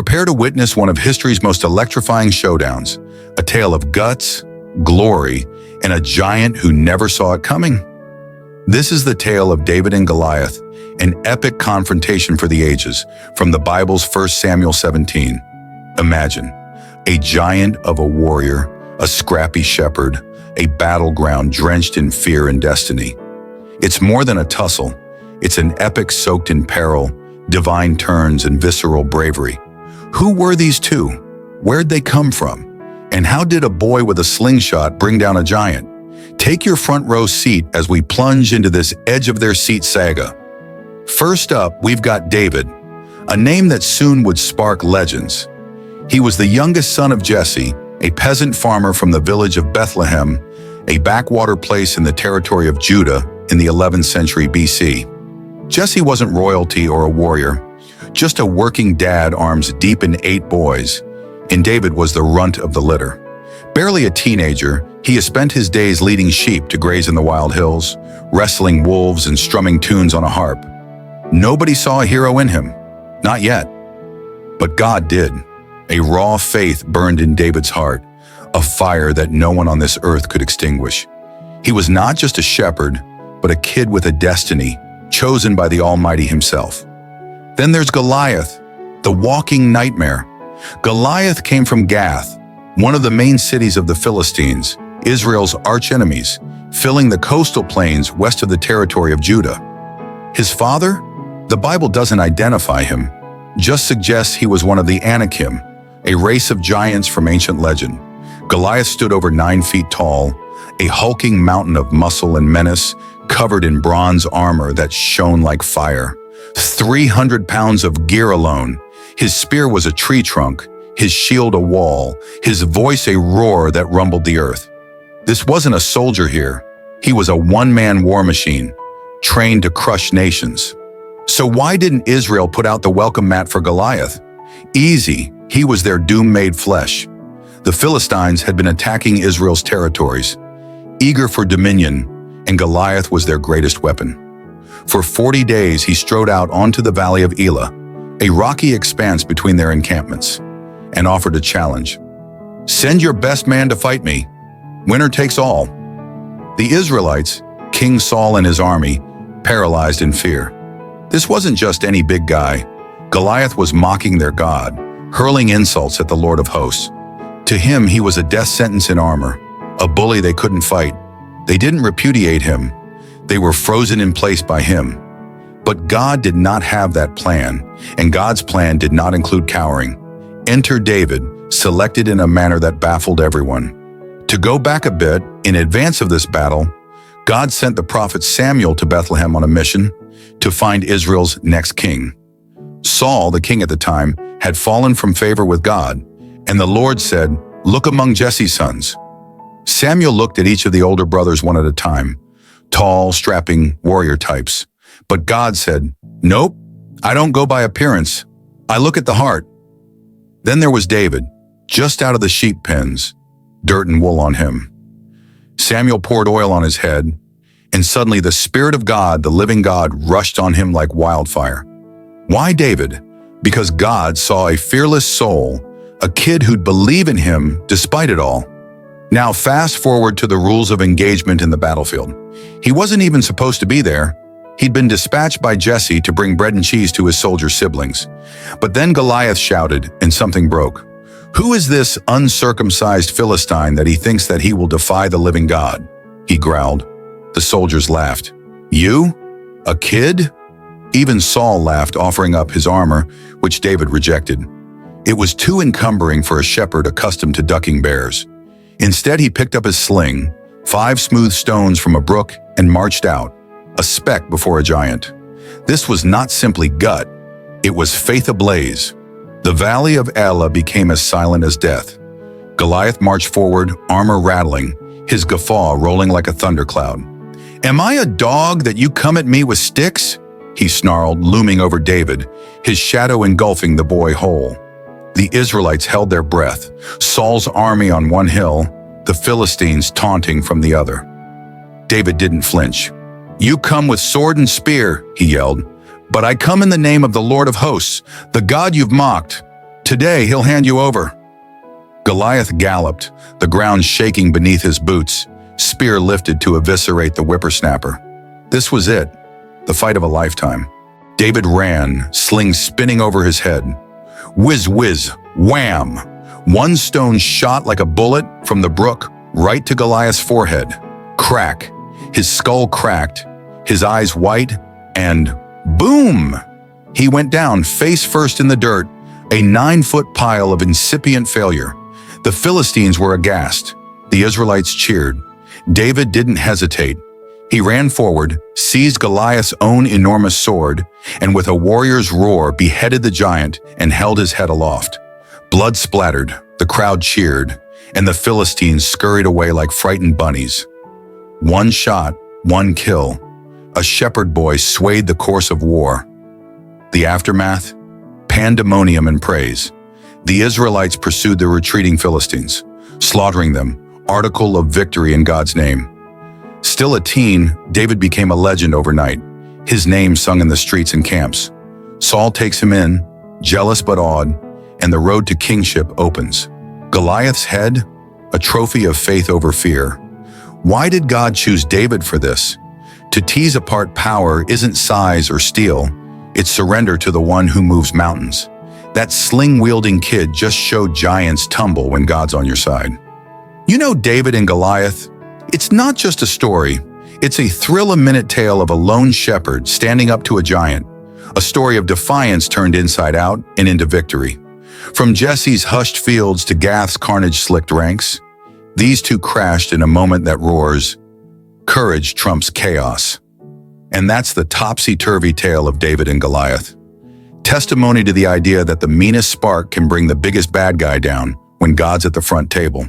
Prepare to witness one of history's most electrifying showdowns, a tale of guts, glory, and a giant who never saw it coming. This is the tale of David and Goliath, an epic confrontation for the ages, from the Bible's 1 Samuel 17. Imagine, a giant of a warrior, a scrappy shepherd, a battleground drenched in fear and destiny. It's more than a tussle. It's an epic soaked in peril, divine turns, and visceral bravery. Who were these two? Where'd they come from? And how did a boy with a slingshot bring down a giant? Take your front row seat as we plunge into this edge-of-their-seat saga. First up, we've got David, a name that soon would spark legends. He was the youngest son of Jesse, a peasant farmer from the village of Bethlehem, a backwater place in the territory of Judah in the 11th century BC. Jesse wasn't royalty or a warrior, just a working dad arms deep in 8 boys, and David was the runt of the litter. Barely a teenager, he has spent his days leading sheep to graze in the wild hills, wrestling wolves and strumming tunes on a harp. Nobody saw a hero in him, not yet. But God did. A raw faith burned in David's heart, a fire that no one on this earth could extinguish. He was not just a shepherd, but a kid with a destiny, chosen by the Almighty himself. Then there's Goliath, the walking nightmare. Goliath came from Gath, one of the main cities of the Philistines, Israel's archenemies, filling the coastal plains west of the territory of Judah. His father? The Bible doesn't identify him, just suggests he was one of the Anakim, a race of giants from ancient legend. Goliath stood over 9 feet tall, a hulking mountain of muscle and menace, covered in bronze armor that shone like fire. 300 pounds of gear alone. His spear was a tree trunk, his shield a wall, his voice a roar that rumbled the earth. This wasn't a soldier here. He was a one-man war machine, trained to crush nations. So why didn't Israel put out the welcome mat for Goliath? Easy, he was their doom-made flesh. The Philistines had been attacking Israel's territories, eager for dominion, and Goliath was their greatest weapon. For 40 days he strode out onto the valley of Elah, a rocky expanse between their encampments, and offered a challenge. Send your best man to fight me. Winner takes all. The Israelites, King Saul and his army, paralyzed in fear. This wasn't just any big guy. Goliath was mocking their God, hurling insults at the Lord of hosts. To him, he was a death sentence in armor, a bully they couldn't fight. They didn't repudiate him. They were frozen in place by him. But God did not have that plan, and God's plan did not include cowering. Enter David, selected in a manner that baffled everyone. To go back a bit, in advance of this battle, God sent the prophet Samuel to Bethlehem on a mission to find Israel's next king. Saul, the king at the time, had fallen from favor with God, and the Lord said, "Look among Jesse's sons." Samuel looked at each of the older brothers one at a time, tall, strapping warrior types. But God said, "Nope, I don't go by appearance. I look at the heart." Then there was David, just out of the sheep pens, dirt and wool on him. Samuel poured oil on his head, and suddenly the Spirit of God, the living God, rushed on him like wildfire. Why David? Because God saw a fearless soul, a kid who'd believe in him despite it all. Now fast forward to the rules of engagement in the battlefield. He wasn't even supposed to be there. He'd been dispatched by Jesse to bring bread and cheese to his soldier siblings. But then Goliath shouted, and something broke. "Who is this uncircumcised Philistine that he thinks that he will defy the living God?" he growled. The soldiers laughed. "You? A kid?" Even Saul laughed, offering up his armor, which David rejected. It was too encumbering for a shepherd accustomed to ducking bears. Instead, he picked up his sling, 5 smooth stones from a brook, and marched out, a speck before a giant. This was not simply gut, it was faith ablaze. The valley of Elah became as silent as death. Goliath marched forward, armor rattling, his guffaw rolling like a thundercloud. "Am I a dog that you come at me with sticks?" he snarled, looming over David, his shadow engulfing the boy whole. The Israelites held their breath, Saul's army on one hill, the Philistines taunting from the other. David didn't flinch. "You come with sword and spear," he yelled, "but I come in the name of the Lord of hosts, the God you've mocked. Today, he'll hand you over." Goliath galloped, the ground shaking beneath his boots, spear lifted to eviscerate the whippersnapper. This was it, the fight of a lifetime. David ran, sling spinning over his head. Whiz, whiz, wham! One stone shot like a bullet from the brook right to Goliath's forehead. Crack. His skull cracked, his eyes white, and boom! He went down face first in the dirt, a 9-foot pile of incipient failure. The Philistines were aghast. The Israelites cheered. David didn't hesitate. He ran forward, seized Goliath's own enormous sword, and with a warrior's roar beheaded the giant and held his head aloft. Blood splattered, the crowd cheered, and the Philistines scurried away like frightened bunnies. One shot, one kill. A shepherd boy swayed the course of war. The aftermath? Pandemonium and praise. The Israelites pursued the retreating Philistines, slaughtering them, article of victory in God's name. Still a teen, David became a legend overnight, his name sung in the streets and camps. Saul takes him in, jealous but awed, and the road to kingship opens. Goliath's head, a trophy of faith over fear. Why did God choose David for this? To tease apart power isn't size or steel, it's surrender to the one who moves mountains. That sling-wielding kid just showed giants tumble when God's on your side. You know David and Goliath? It's not just a story, it's a thrill-a-minute tale of a lone shepherd standing up to a giant, a story of defiance turned inside out and into victory. From Jesse's hushed fields to Gath's carnage-slicked ranks, these two crashed in a moment that roars, courage trumps chaos. And that's the topsy-turvy tale of David and Goliath. Testimony to the idea that the meanest spark can bring the biggest bad guy down when God's at the front table.